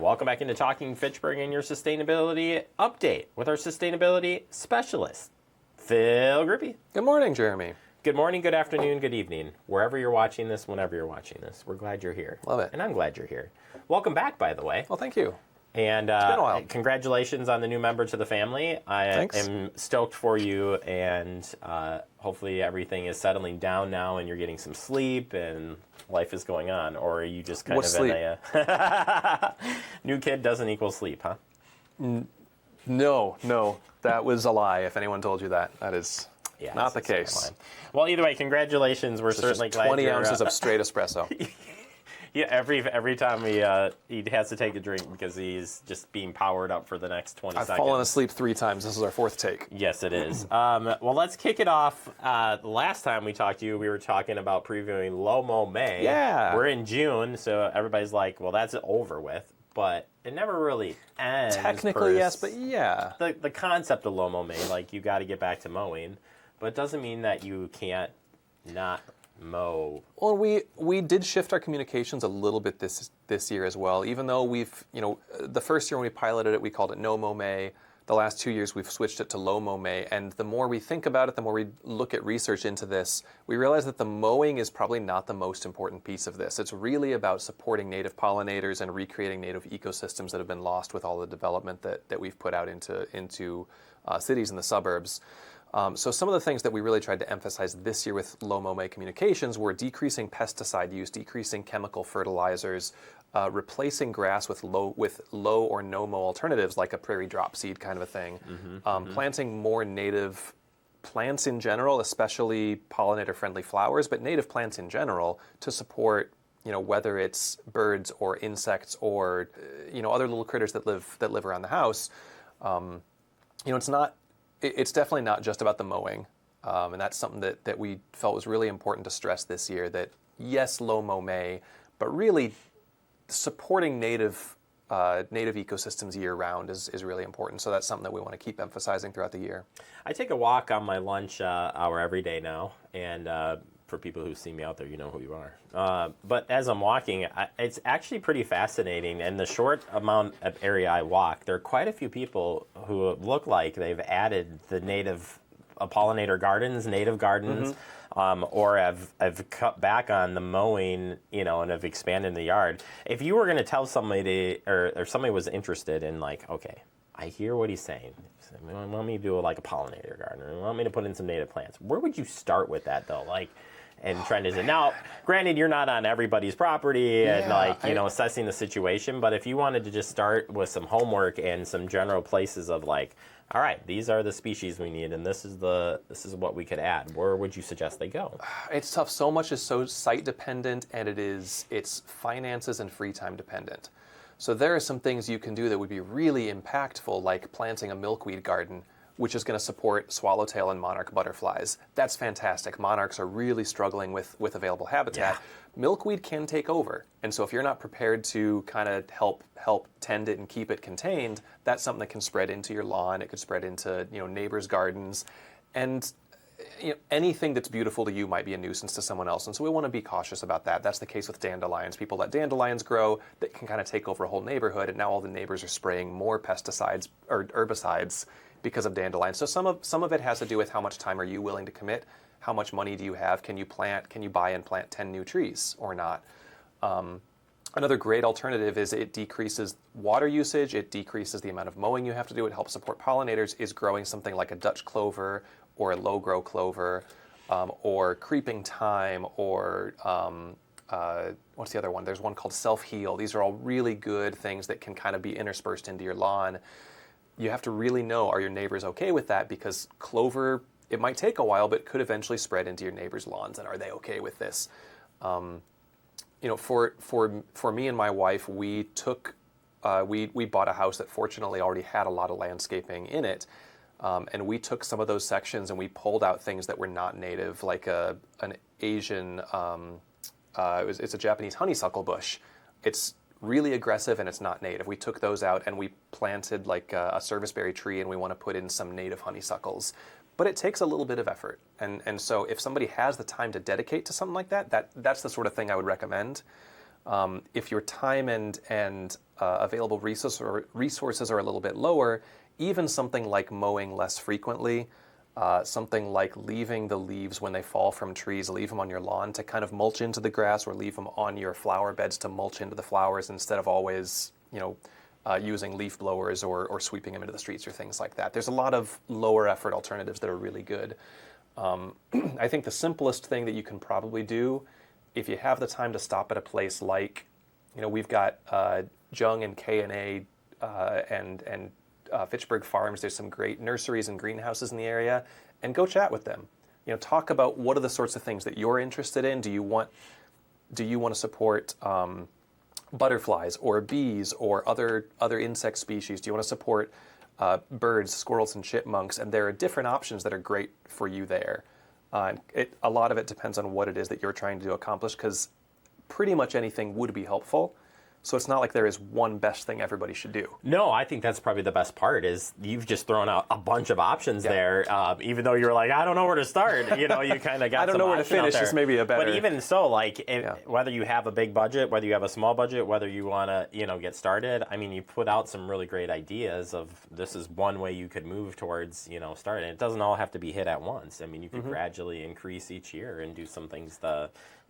Welcome back into Talking Fitchburg and your sustainability update with our sustainability specialist, Phil Grippy. Good morning, Jeremy. Good morning, good afternoon, good evening. Wherever you're watching this, whenever you're watching this, we're glad you're here. Love it. And I'm glad you're here. Welcome back, by the way. Well, thank you. And been a while. Congratulations on the new member to the family. I Thanks. am stoked for you, and hopefully everything is settling down now and you're getting some sleep and life is going on. Or are you just kind What of sleep? in a... New kid doesn't equal sleep, huh? No, that was a lie. If anyone told you that, that is not the case. Well, either way, congratulations. We're certainly Just glad 20 you're, ounces of straight espresso. Yeah, every time he has to take a drink because he's just being powered up for the next 20 I've seconds. fallen asleep 3 times. This is our 4th take. Yes, it is. Well, let's kick it off. The last time we talked to you, we were talking about previewing Lomo May. Yeah. We're in June, so everybody's like, well, that's over with. But it never really ends. Technically, yes, but yeah. The concept of Lomo May, like, you got to get back to mowing. But it doesn't mean that you can't not mow. Well, we did shift our communications a little bit this year as well. Even though we've, the first year when we piloted it, we called it No Mow May. The last 2 years, we've switched it to Low Mow May. And the more we think about it, the more we look at research into this, we realize that the mowing is probably not the most important piece of this. It's really about supporting native pollinators and recreating native ecosystems that have been lost with all the development that we've put out into cities and the suburbs. So some of the things that we really tried to emphasize this year with Low Mow May communications were decreasing pesticide use, decreasing chemical fertilizers, replacing grass with low or no mow alternatives like a prairie drop seed kind of a thing, planting more native plants in general, especially pollinator-friendly flowers, but native plants in general to support, whether it's birds or insects or other little critters that live around the house. It's definitely not just about the mowing, and that's something that we felt was really important to stress this year, that yes, Low Mow May, but really supporting native ecosystems year-round is really important. So that's something that we want to keep emphasizing throughout the year. I take a walk on my lunch hour every day now, and for people who see me out there, you know who you are. But as I'm walking, it's actually pretty fascinating. In the short amount of area I walk, there are quite a few people who look like they've added the native pollinator gardens, native gardens, or have cut back on the mowing, and have expanded the yard. If you were going to tell somebody, or somebody was interested in, like, okay, I hear what he's saying. You want me to do like a pollinator garden, or you want me to put in some native plants? Where would you start with that, though? And trying to say, now, granted, you're not on everybody's property and assessing the situation, but if you wanted to just start with some homework and some general places of like, all right, these are the species we need, and this is what we could add, where would you suggest they go? It's tough. So much is so site dependent, and it's finances and free time dependent. So there are some things you can do that would be really impactful, like planting a milkweed garden, which is going to support swallowtail and monarch butterflies. That's fantastic. Monarchs are really struggling with available habitat. Yeah. Milkweed can take over. And so if you're not prepared to kind of help tend it and keep it contained, that's something that can spread into your lawn. It could spread into neighbors' gardens. And anything that's beautiful to you might be a nuisance to someone else. And so we want to be cautious about that. That's the case with dandelions. People let dandelions grow that can kind of take over a whole neighborhood. And now all the neighbors are spraying more pesticides or herbicides because of dandelions. So some of it has to do with how much time are you willing to commit? How much money do you have? Can you buy and plant 10 new trees or not? Another great alternative is it decreases water usage, it decreases the amount of mowing you have to do, it helps support pollinators, is growing something like a Dutch clover or a low-grow clover, or creeping thyme, or what's the other one? There's one called self-heal. These are all really good things that can kind of be interspersed into your lawn. You have to really know, are your neighbors okay with that? Because clover, it might take a while, but could eventually spread into your neighbors' lawns, and are they okay with this? For me and my wife, we bought a house that fortunately already had a lot of landscaping in it, and we took some of those sections and we pulled out things that were not native, like an Asian, it's a Japanese honeysuckle bush. It's really aggressive and it's not native. We took those out and we planted like a serviceberry tree, and we want to put in some native honeysuckles. But it takes a little bit of effort. And so if somebody has the time to dedicate to something like that, that's the sort of thing I would recommend. If your time and available resources are a little bit lower, even something like mowing less frequently, something like leaving the leaves when they fall from trees, leave them on your lawn to kind of mulch into the grass, or leave them on your flower beds to mulch into the flowers instead of always, using leaf blowers or sweeping them into the streets or things like that. There's a lot of lower effort alternatives that are really good. I think the simplest thing that you can probably do, if you have the time to stop at a place like, we've got Jung and K&A and Fitchburg Farms. There's some great nurseries and greenhouses in the area, and go chat with them. Talk about what are the sorts of things that you're interested in. Do you want to support butterflies or bees or other insect species? Do you want to support birds, squirrels, and chipmunks? And there are different options that are great for you there. A lot of it depends on what it is that you're trying to accomplish, because pretty much anything would be helpful. So it's not like there is one best thing everybody should do. No, I think that's probably the best part, is you've just thrown out a bunch of options there. Even though you're like, I don't know where to start. You kind of got. I don't know where to finish. Is maybe a better. But even so, whether you have a big budget, whether you have a small budget, whether you want to get started. I mean, you put out some really great ideas of this is one way you could move towards starting. It doesn't all have to be hit at once. I mean, you could gradually increase each year and do some things to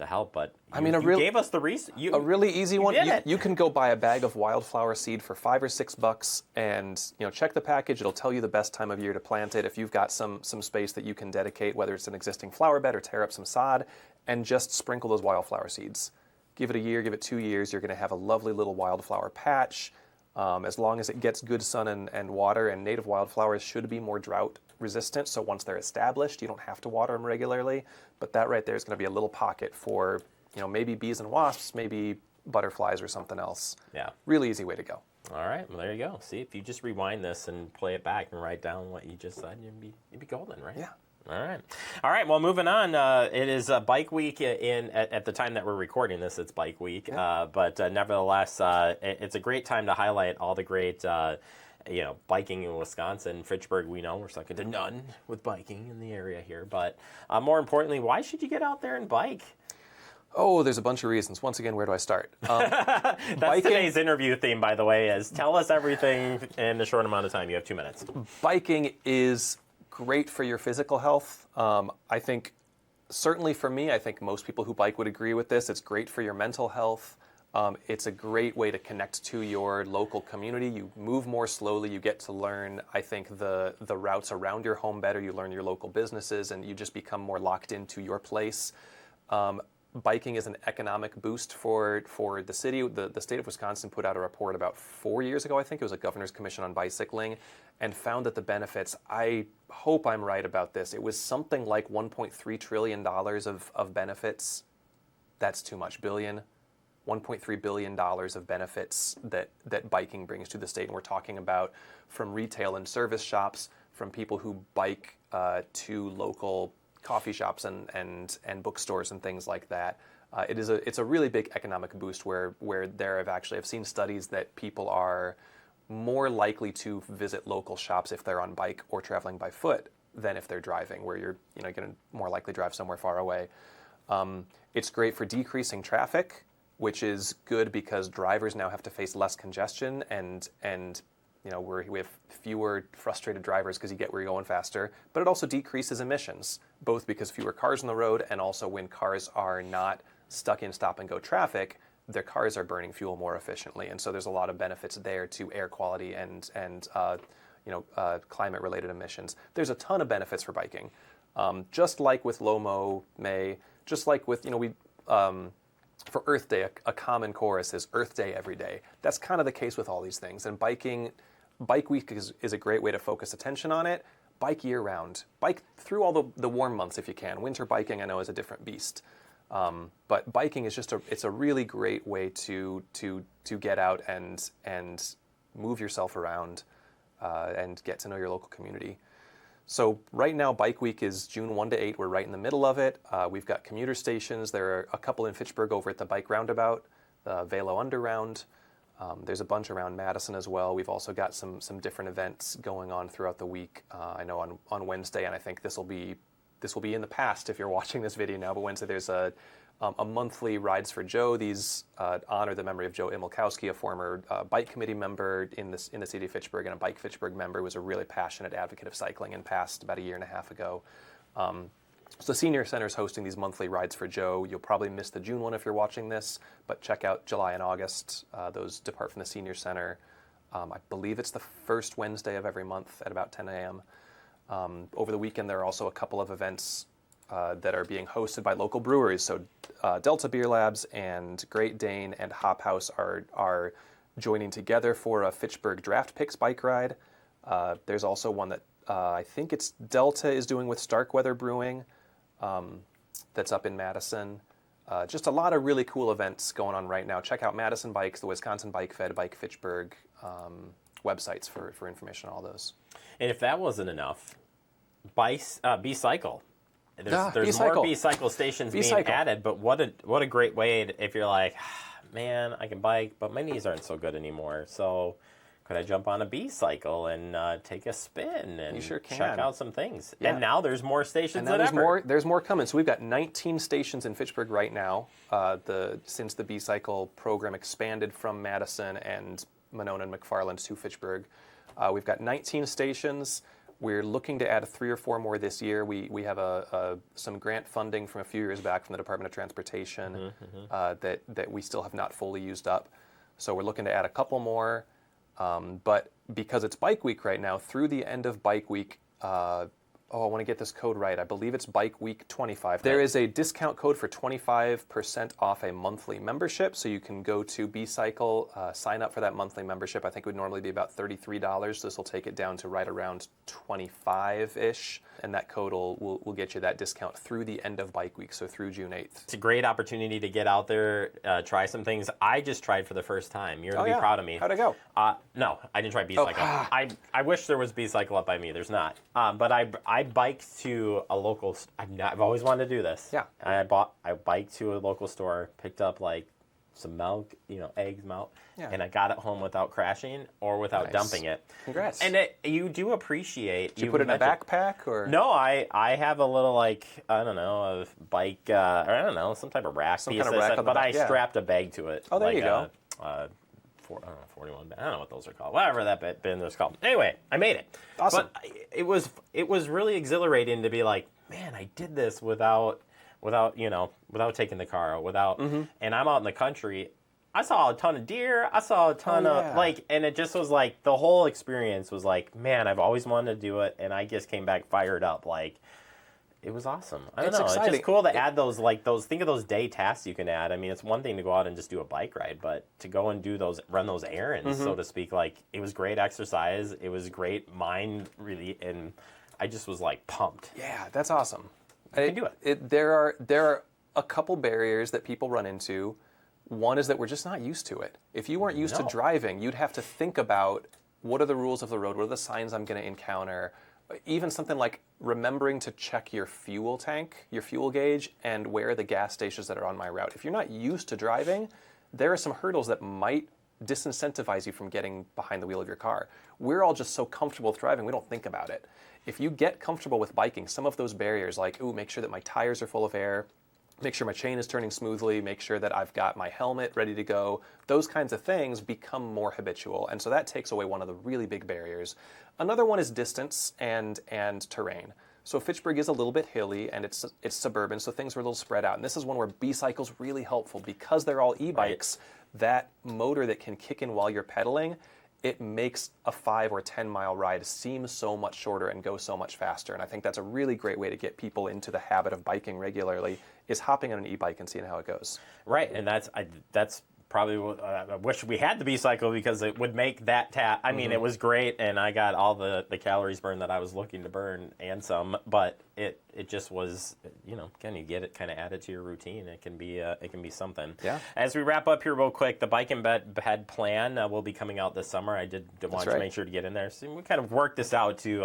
help. But you gave us the reason. A really easy one. Did it. You can go buy a bag of wildflower seed for $5 or $6, and check the package. It'll tell you the best time of year to plant it. If you've got some space that you can dedicate, whether it's an existing flower bed or tear up some sod, and just sprinkle those wildflower seeds. Give it a year, give it 2 years. You're going to have a lovely little wildflower patch. As long as it gets good sun and water, and native wildflowers should be more drought resistant. So once they're established, you don't have to water them regularly. But that right there is going to be a little pocket for maybe bees and wasps, maybe butterflies or something else. Yeah. Really easy way to go. All right. Well, there you go. See, if you just rewind this and play it back and write down what you just said, you'd be golden, right? Yeah. All right. Well, moving on. It is Bike Week at the time that we're recording this. It's Bike Week, but nevertheless, it's a great time to highlight all the great, biking in Wisconsin. Fitchburg, we know we're second to none with biking in the area here. But more importantly, why should you get out there and bike? Oh, there's a bunch of reasons. Once again, where do I start? That's today's interview theme, by the way, is tell us everything in a short amount of time. You have 2 minutes. Biking is great for your physical health. I think, certainly for me, I think most people who bike would agree with this. It's great for your mental health. It's a great way to connect to your local community. You move more slowly. You get to learn, I think, the routes around your home better. You learn your local businesses, and you just become more locked into your place. Biking is an economic boost for the city. The state of Wisconsin put out a report about 4 years ago, I think. It was a Governor's Commission on Bicycling, and found that the benefits, I hope I'm right about this, it was something like $1.3 trillion of benefits. That's too much. $1.3 billion of benefits that biking brings to the state. And we're talking about from retail and service shops, from people who bike to local coffee shops and bookstores and things like that. It's a really big economic boost where I've seen studies that people are more likely to visit local shops if they're on bike or traveling by foot than if they're driving, where you're going to more likely drive somewhere far away. It's great for decreasing traffic, which is good because drivers now have to face less congestion, and we have fewer frustrated drivers because you get where you're going faster. But it also decreases emissions, both because fewer cars on the road, and also when cars are not stuck in stop-and-go traffic, their cars are burning fuel more efficiently. And so there's a lot of benefits there to air quality and climate-related emissions. There's a ton of benefits for biking. Just like with Lomo May, just like with, for Earth Day, a common chorus is Earth Day every day. That's kind of the case with all these things. And Bike Week is a great way to focus attention on it. Bike year-round. Bike through all the warm months if you can. Winter biking, I know, is a different beast. But biking is it's a really great way to get out and move yourself around and get to know your local community. So right now, Bike Week is June 1 to 8. We're right in the middle of it. We've got commuter stations. There are a couple in Fitchburg over at the Bike Roundabout, the Velo Underround. There's a bunch around Madison as well. We've also got some different events going on throughout the week. I know on Wednesday, and I think this will be in the past if you're watching this video now, but Wednesday there's a a monthly Rides for Joe. These honor the memory of Joe Imilkowski, a former bike committee member in the city of Fitchburg and a Bike Fitchburg member, who was a really passionate advocate of cycling and passed about a year and a half ago. So the Senior Center is hosting these monthly Rides for Joe. You'll probably miss the June one if you're watching this, but check out July and August. Those depart from the Senior Center. I believe it's the first Wednesday of every month at about 10 a.m. Over the weekend, there are also a couple of events that are being hosted by local breweries. So Delta Beer Labs and Great Dane and Hop House are joining together for a Fitchburg Draft Picks bike ride. There's also one that I think it's Delta is doing with Starkweather Brewing. That's up in Madison. Just a lot of really cool events going on right now. Check out Madison Bikes, the Wisconsin Bike Fed, Bike Fitchburg websites for information on all those. And if that wasn't enough, B-Cycle. There's B-Cycle. more B-Cycle stations being added, but what a great way if you're like, man, I can bike, but my knees aren't so good anymore. So could I jump on a B-Cycle and take a spin and You sure can. check out some things? Yeah. And now there's more stations And now than ever. there's more coming. So we've got 19 stations in Fitchburg right now. Since the B-Cycle program expanded from Madison and Monona and McFarland to Fitchburg, we've got 19 stations. We're looking to add 3 or 4 more this year. We have some grant funding from a few years back from the Department of Transportation that we still have not fully used up. So we're looking to add a couple more. But because it's Bike Week right now, through the end of Bike Week, I want to get this code right. I believe it's Bike Week 25. There is a discount code for 25% off a monthly membership. So you can go to B-Cycle, sign up for that monthly membership. I think it would normally be about $33. This will take it down to right around 25-ish. And that code will get you that discount through the end of Bike Week, so through June 8th. It's a great opportunity to get out there, try some things. I just tried for the first time. You're going to be proud of me. How'd it go? No, I didn't try B-Cycle. I wish there was B-Cycle up by me. There's not. But I biked to a local. I've always wanted to do this. Yeah. I biked to a local store, picked up like some milk, eggs, milk, and I got it home without crashing or without dumping it. Congrats. And you do appreciate. Did you put it in a backpack or? No, I have a little I don't know, a bike, or I don't know, some type of rack Some piece. kind of rack on the but back, I strapped a bag to it. Oh, there you go. 41. I don't know what those are called. Whatever that bin is called. Anyway, I made it. Awesome. But it was really exhilarating to be like, man, I did this without taking the car out, and I'm out in the country. I saw a ton of deer. I saw a ton of and it just was like the whole experience was like, man, I've always wanted to do it, and I just came back fired up. Like, it was awesome. I don't know. Exciting. It's just cool to add those think of those day tasks you can add. I mean, it's one thing to go out and just do a bike ride, but to go and run those errands, so to speak, like it was great exercise. It was great mind really, and I just was like pumped. Yeah, that's awesome. You can do it. There are a couple barriers that people run into. One is that we're just not used to it. If you weren't used to driving, you'd have to think about what are the rules of the road, what are the signs I'm going to encounter. Even something like remembering to check your fuel tank, your fuel gauge, and where are the gas stations that are on my route. If you're not used to driving, there are some hurdles that might disincentivize you from getting behind the wheel of your car. We're all just so comfortable with driving, we don't think about it. If you get comfortable with biking, some of those barriers like, make sure that my tires are full of air, make sure my chain is turning smoothly, make sure that I've got my helmet ready to go, those kinds of things become more habitual. And so that takes away one of the really big barriers. Another one is distance and terrain. So Fitchburg is a little bit hilly and it's suburban, so things are a little spread out. And this is one where B-Cycle's really helpful because they're all e-bikes. Right. That motor that can kick in while you're pedaling, it makes a 5 or 10 mile ride seem so much shorter and go so much faster. And I think that's a really great way to get people into the habit of biking regularly, is hopping on an e-bike and seeing how it goes. Right, and that's probably what I wish we had the B-Cycle because it would make that I mean, it was great, and I got all the calories burned that I was looking to burn and some, but it just was, again, you get it kind of added to your routine. It can be something. Yeah. As we wrap up here real quick, the Bike and Bed plan will be coming out this summer. I did want to make sure to get in there. So we kind of worked this out to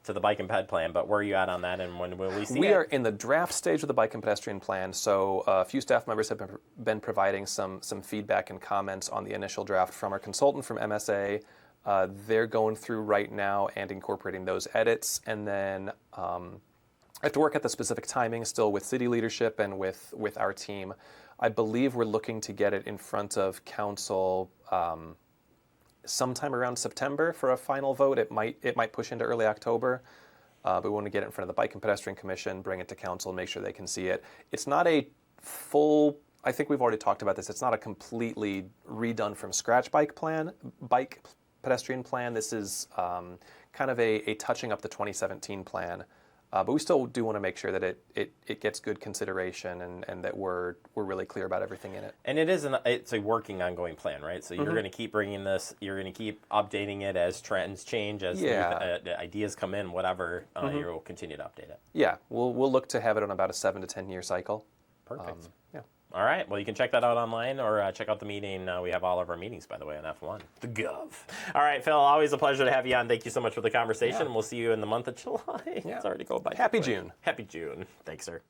the Bike and Ped plan, but where are you at on that, and when will we see it? We are in the draft stage of the Bike and Pedestrian plan, so a few staff members have been providing some feedback and comments on the initial draft from our consultant from MSA. They're going through right now and incorporating those edits, and then I have to work at the specific timing still with city leadership and with our team. I believe we're looking to get it in front of council sometime around September for a final vote. It might push into early October, but we want to get it in front of the Bike and Pedestrian Commission, bring it to council, make sure they can see it. It's not a full. I think we've already talked about this. It's not a completely redone from scratch bike pedestrian plan. This is kind of a touching up the 2017 plan. But we still do want to make sure that it gets good consideration and that we're really clear about everything in it. And it's a working, ongoing plan, right? So you're going to keep bringing this, you're going to keep updating it as trends change, as new, ideas come in, whatever. You'll continue to update it. Yeah, we'll look to have it on about a 7 to 10 year cycle. Perfect. Yeah. All right. Well, you can check that out online or check out the meeting. We have all of our meetings, by the way, on F1. The Gov. All right, Phil, always a pleasure to have you on. Thank you so much for the conversation. Yeah. We'll see you in the month of July. Yeah. It's already going by. Happy June. Happy June. Thanks, sir.